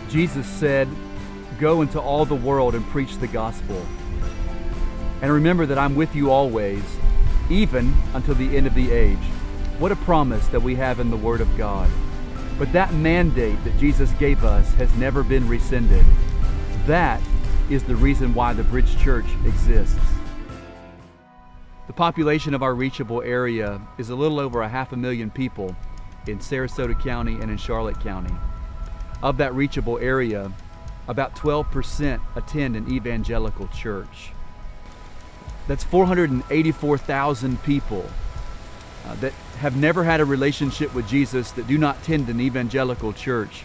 Jesus said, "Go into all the world and preach the gospel. And remember that I'm with you always, even until the end of the age." What a promise that we have in the Word of God. But that mandate that Jesus gave us has never been rescinded. That is the reason why the Bridge Church exists. The population of our reachable area is a little over 500,000 people in Sarasota County and in Charlotte County. Of that reachable area, about 12% attend an evangelical church. That's 484,000 people that have never had a relationship with Jesus, that do not attend an evangelical church.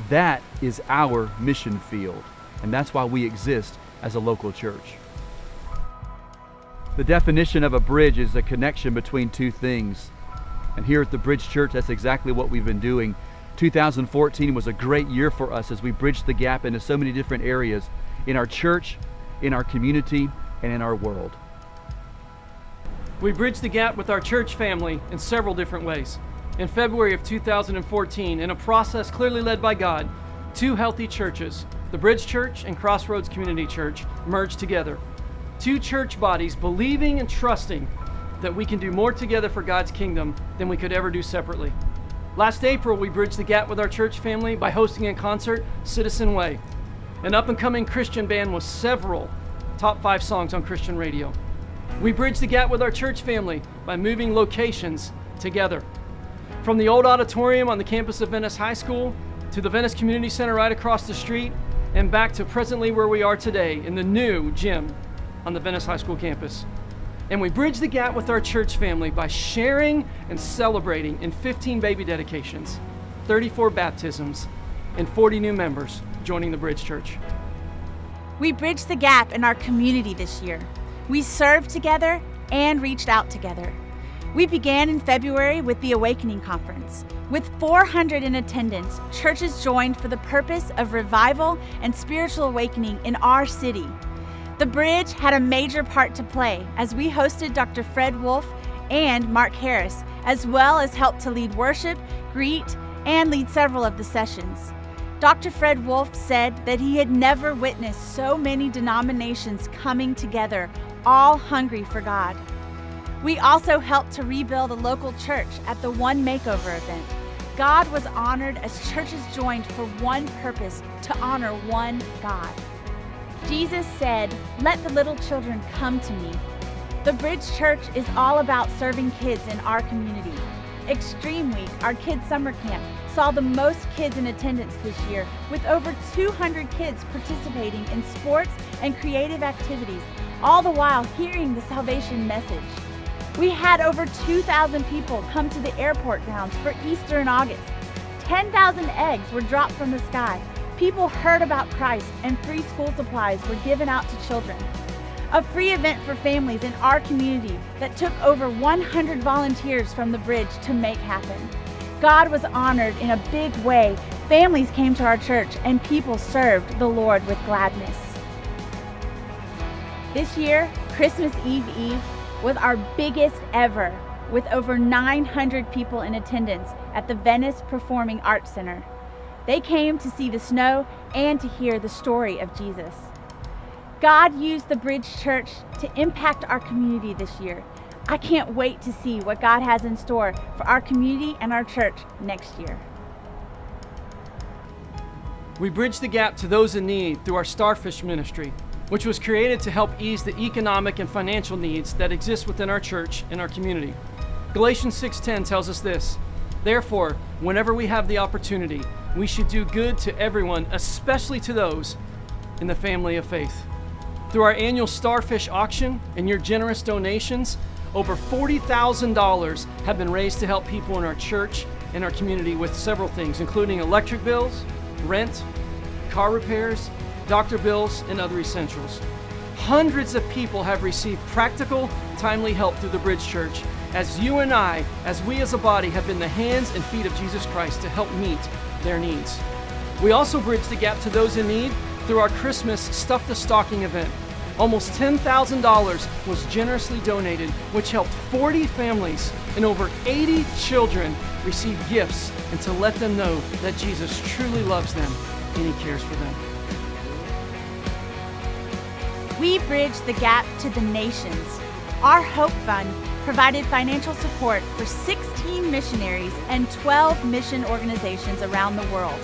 That is our mission field, and that's why we exist as a local church. The definition of a bridge is a connection between two things. And here at the Bridge Church, that's exactly what we've been doing. 2014 was a great year for us as we bridged the gap into so many different areas in our church, in our community, and in our world. We bridged the gap with our church family in several different ways. In February of 2014, in a process clearly led by God, two healthy churches, the Bridge Church and Crossroads Community Church, merged together. Two church bodies believing and trusting that we can do more together for God's kingdom than we could ever do separately. Last April, we bridged the gap with our church family by hosting a concert, Citizen Way, an up-and-coming Christian band with several top 5 songs on Christian radio. We bridged the gap with our church family by moving locations together. From the old auditorium on the campus of Venice High School to the Venice Community Center right across the street, and back to presently where we are today in the new gym on the Venice High School campus. And we bridged the gap with our church family by sharing and celebrating in 15 baby dedications, 34 baptisms, and 40 new members joining the Bridge Church. We bridged the gap in our community this year. We served together and reached out together. We began in February with the Awakening Conference. With 400 in attendance, churches joined for the purpose of revival and spiritual awakening in our city. The Bridge had a major part to play as we hosted Dr. Fred Wolf and Mark Harris, as well as helped to lead worship, greet, and lead several of the sessions. Dr. Fred Wolf said that he had never witnessed so many denominations coming together, all hungry for God. We also helped to rebuild a local church at the One Makeover event. God was honored as churches joined for one purpose, to honor one God. Jesus said, "Let the little children come to me." The Bridge Church is all about serving kids in our community. Extreme Week, our kids' summer camp, saw the most kids in attendance this year, with over 200 kids participating in sports and creative activities, all the while hearing the salvation message. We had over 2,000 people come to the airport grounds for Easter in August. 10,000 eggs were dropped from the sky. People heard about Christ, and free school supplies were given out to children. A free event for families in our community that took over 100 volunteers from the Bridge to make happen. God was honored in a big way. Families came to our church and people served the Lord with gladness. This year, Christmas Eve was our biggest ever, with over 900 people in attendance at the Venice Performing Arts Center. They came to see the snow and to hear the story of Jesus. God used the Bridge Church to impact our community this year. I can't wait to see what God has in store for our community and our church next year. We bridge the gap to those in need through our Starfish ministry, which was created to help ease the economic and financial needs that exist within our church and our community. Galatians 6:10 tells us this: "Therefore, whenever we have the opportunity, we should do good to everyone, especially to those in the family of faith." Through our annual Starfish auction and your generous donations, over $40,000 have been raised to help people in our church and our community with several things, including electric bills, rent, car repairs, doctor bills, and other essentials. Hundreds of people have received practical, timely help through the Bridge Church, as you and I, as we as a body, have been the hands and feet of Jesus Christ to help meet their needs. We also bridge the gap to those in need through our Christmas Stuff the Stocking event. Almost $10,000 was generously donated, which helped 40 families and over 80 children receive gifts, and to let them know that Jesus truly loves them and He cares for them. We bridge the gap to the nations. Our Hope Fund provided financial support for 16 missionaries and 12 mission organizations around the world.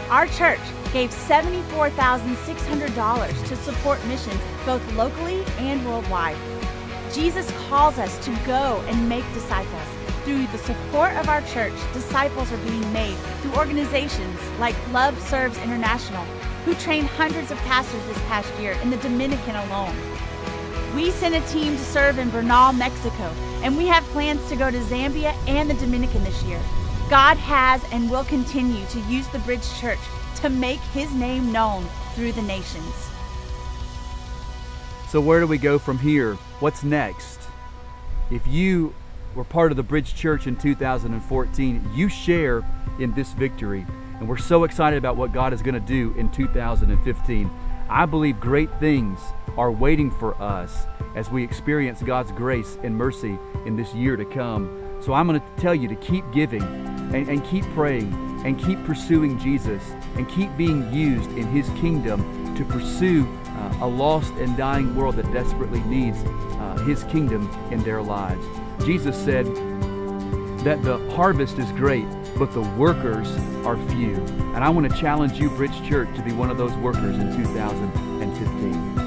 Our church gave $74,600 to support missions both locally and worldwide. Jesus calls us to go and make disciples. Through the support of our church, disciples are being made through organizations like Love Serves International, who trained hundreds of pastors this past year in the Dominican alone. We sent a team to serve in Bernal, Mexico, and we have plans to go to Zambia and the Dominican this year. God has and will continue to use the Bridge Church to make His name known through the nations. So where do we go from here? What's next? If you were part of the Bridge Church in 2014, you share in this victory. And we're so excited about what God is going to do in 2015. I believe great things are waiting for us as we experience God's grace and mercy in this year to come. So I'm going to tell you to keep giving and keep praying and keep pursuing Jesus and keep being used in His kingdom to pursue a lost and dying world that desperately needs His kingdom in their lives. Jesus said that the harvest is great, but the workers are few. And I want to challenge you, Bridge Church, to be one of those workers in 2015.